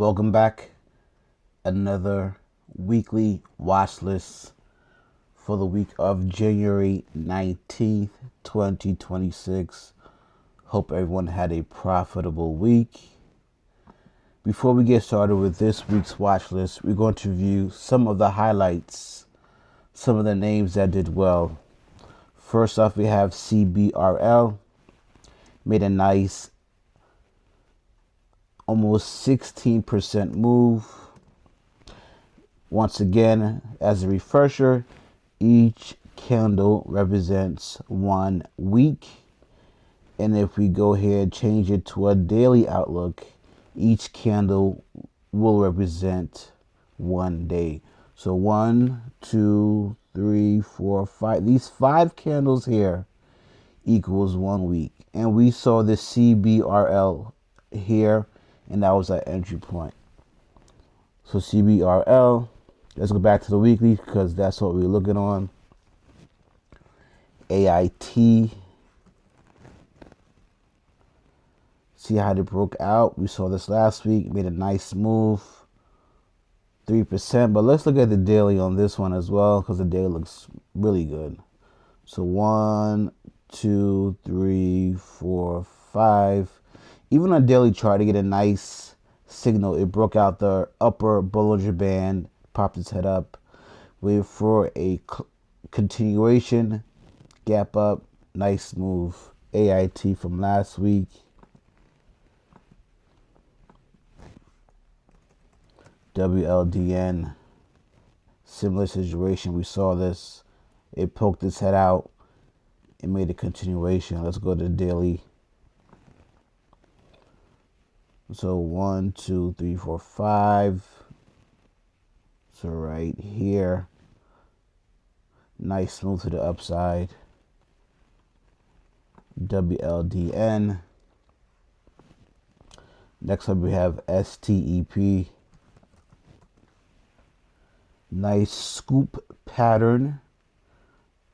Welcome back. Another weekly watch list for the week of January 19th, 2026. Hope everyone had a profitable week. Before we get started with this week's watch list, we're going to review some of the highlights, some of the names that did well. First off, we have CBRL, made a nice almost 16% move. Once again, as a refresher, each candle represents 1 week. And if we go ahead and change it to a daily outlook, each candle will represent 1 day. So 1, 2, 3, 4, 5. These 5 candles here equals 1 week. And we saw the CBRL here, and that was our entry point. So CBRL, let's go back to the weekly because that's what we're looking on. AIT, see how they broke out. We saw this last week, made a nice move, 3%. But let's look at the daily on this one as well because the daily looks really good. So 1, 2, 3, 4, 5. Even on daily chart, to get a nice signal. It broke out the upper Bollinger Band, popped its head up, waited for a continuation, gap up, nice move. AIT from last week. WLDN, similar situation. We saw this. It poked its head out. It made a continuation. Let's go to the daily. So 1, 2, 3, 4, 5. So right here. Nice move to the upside. WLDN. Next up we have STEP. Nice scoop pattern.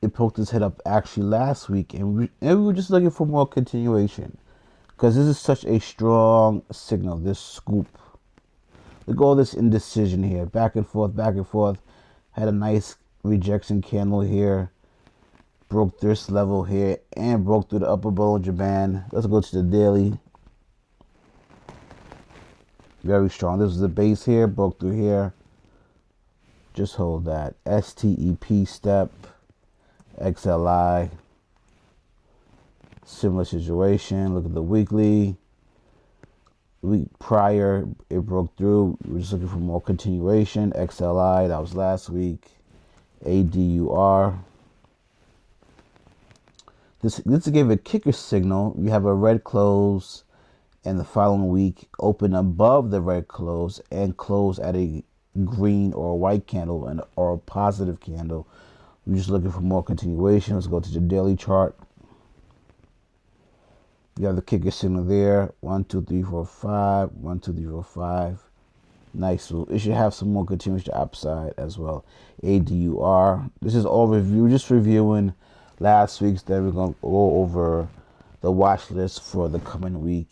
It poked its head up actually last week, and we were just looking for more continuation because this is such a strong signal, this scoop. Look at all this indecision here, back and forth, back and forth. Had a nice rejection candle here, broke this level here, and broke through the upper Bollinger Band. Let's go to the daily. Very strong. This was the base here, broke through here. Just hold that. STEP step, XLI, similar situation. Look at the weekly. Week prior, it broke through. We're just looking for more continuation. XLI, that was last week. ADUR. This gave a kicker signal. We have a red close, and the following week open above the red close and close at a green or a white candle or a positive candle. We're just looking for more continuation. Let's go to the daily chart. You have the kicker signal there. 1, 2, 3, 4, 5. 1, 2, 3, 4, 5. Nice move. It should have some more continuation upside as well. ADUR. This is all review. We're just reviewing last week's. Then we're going to go over the watch list for the coming week.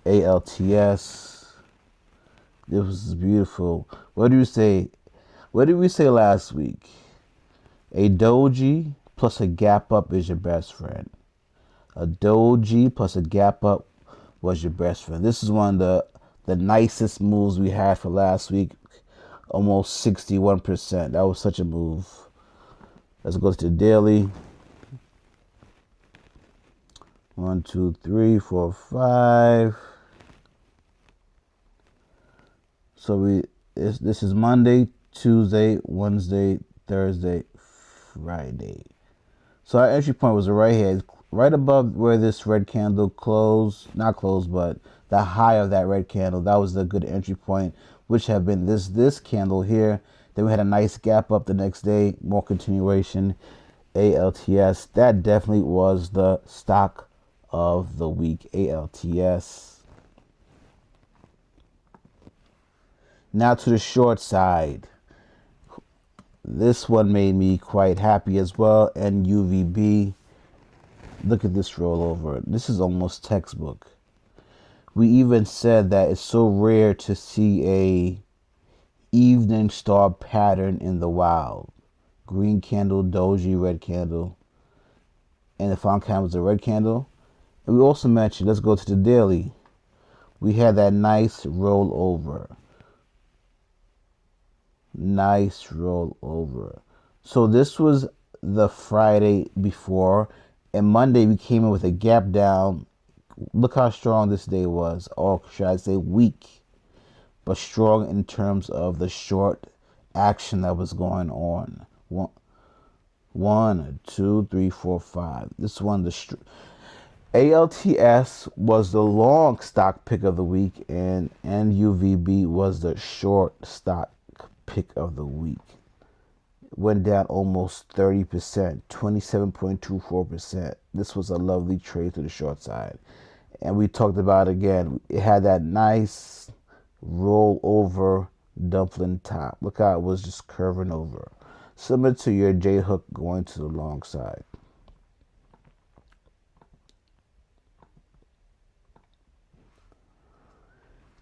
ALTS. This was beautiful. What did we say? What did we say last week? A doji plus a gap up is your best friend. A doji plus a gap up was your best friend. This is one of the nicest moves we had for last week. Almost 61%. That was such a move. Let's go to the daily. 1, 2, 3, 4, 5. So this is Monday, Tuesday, Wednesday, Thursday, Friday. So our entry point was right here, right above where this red candle closed, not closed, but the high of that red candle. That was the good entry point, which have been this candle here. Then we had a nice gap up the next day, more continuation. ALTS, that definitely was the stock of the week. ALTS. Now to the short side. This one made me quite happy as well. And UVB. Look at this rollover. This is almost textbook. We even said that it's so rare to see a evening star pattern in the wild. Green candle, doji, red candle, and the final candle was a red candle. And we also mentioned, let's go to the daily. We had that nice rollover. Nice rollover. So this was the Friday before, and Monday we came in with a gap down. Look how strong this day was, or should I say weak, but strong in terms of the short action that was going on. One, two, three, four, five. This one, ALTS was the long stock pick of the week, and NUVB was the short stock pick of the week. Went down almost 30%, 27.24%. This was a lovely trade to the short side. And we talked about it again. It had that nice roll over dumpling top. Look how it was just curving over. Similar to your J hook going to the long side.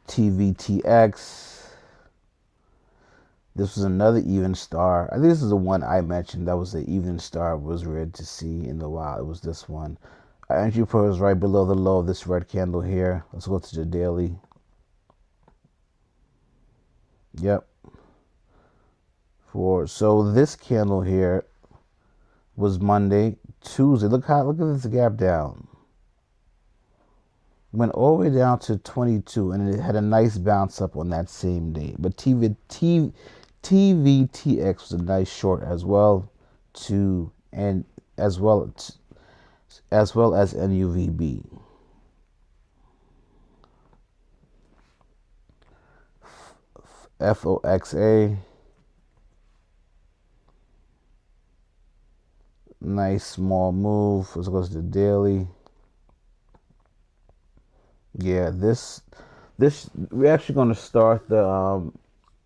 TVTX. This was another even star. I think this is the one I mentioned that was the even star was rare to see in the wild. It was this one. Our entry point was right below the low of this red candle here. Let's go to the daily. Yep. So this candle here was Monday, Tuesday. Look at this gap down. Went all the way down to 22, and it had a nice bounce up on that same day. But TVTX was a nice short as well, and as well as NUVB. FOXA, nice small move. Let's go to the daily. Yeah, this we're actually going to start the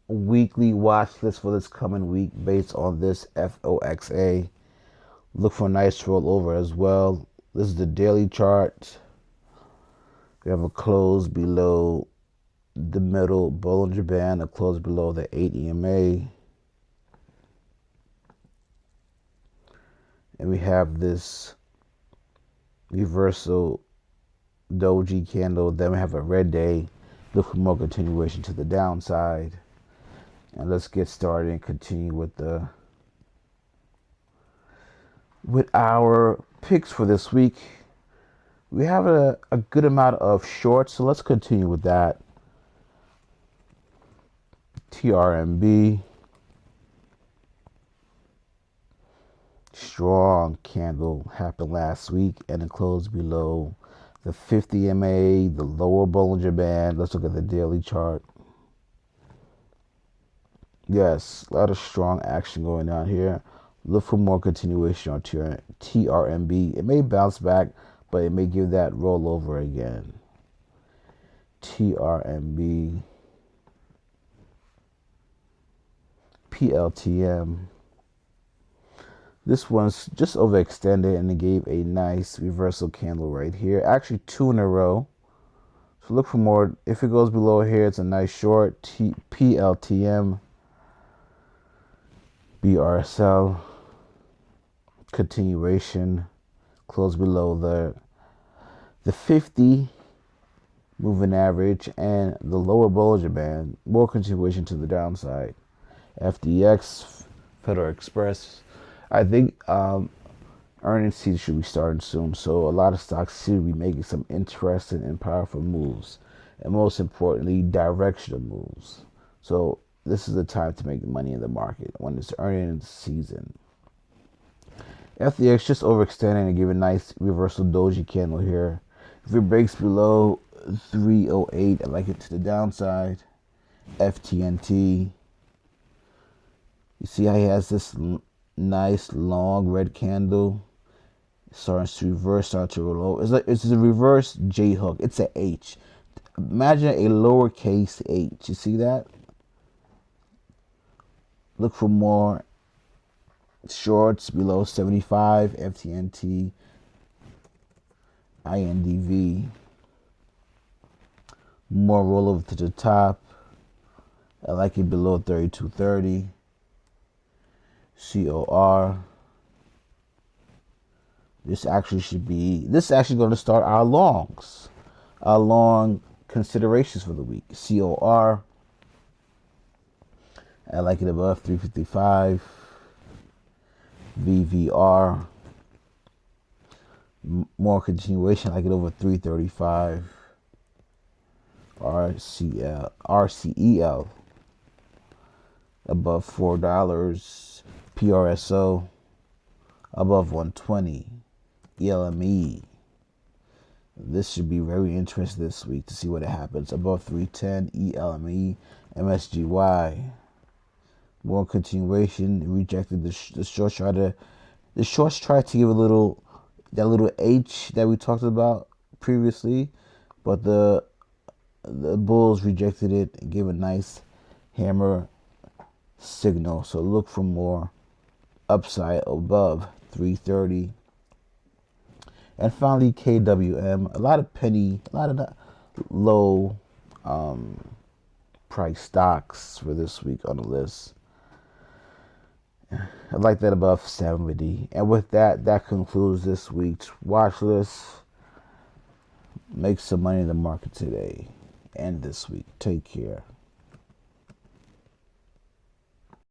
weekly watch list for this coming week based on this FOXA. Look for a nice rollover as well. This is the daily chart. We have a close below the middle Bollinger Band, a close below the 8 EMA. And we have this reversal doji candle. Then we have a red day. Look for more continuation to the downside. And let's get started and continue with our picks for this week. We have a good amount of shorts, so let's continue with that. TRMB, strong candle happened last week and it closed below the 50 MA, the lower Bollinger Band. Let's look at the daily chart. Yes, a lot of strong action going on here. Look for more continuation on TRMB. It may bounce back, but it may give that rollover again. TRMB. PLTM. This one's just overextended and it gave a nice reversal candle right here. Actually, two in a row. So look for more. If it goes below here, it's a nice short. PLTM. BRSL. Continuation. Close below the 50 moving average and the lower Bollinger Band. More continuation to the downside. FDX, Federal Express. I think earnings season should be starting soon, so a lot of stocks seem to be making some interesting and powerful moves, and most importantly, directional moves. So this is the time to make money in the market when it's earnings season. FDX just overextending and give a nice reversal doji candle here. If it breaks below 308, I like it to the downside. FTNT. You see how he has this nice long red candle starting to reverse, starting to roll over. It's a reverse J hook. It's a H. Imagine a lowercase h. You see that? Look for more shorts below 75. FTNT. INDV. More rollover to the top. I like it below 32.30. COR. This actually going to start our longs. Our long considerations for the week. COR. I like it above 355. VVR. More continuation. I like it over 335. RCEL above $4. PRSO above 120. ELME. This should be very interesting this week to see what happens. Above 310. ELME. MSGY. More continuation. Rejected the short try. The shorts tried to give that little H that we talked about previously, but the bulls rejected it and gave a nice hammer signal. So look for more upside above 330. And finally, KWM. A lot of low price stocks for this week on the list. I like that above 70. And with that, that concludes this week's watch list. Make some money in the market today and this week. Take care.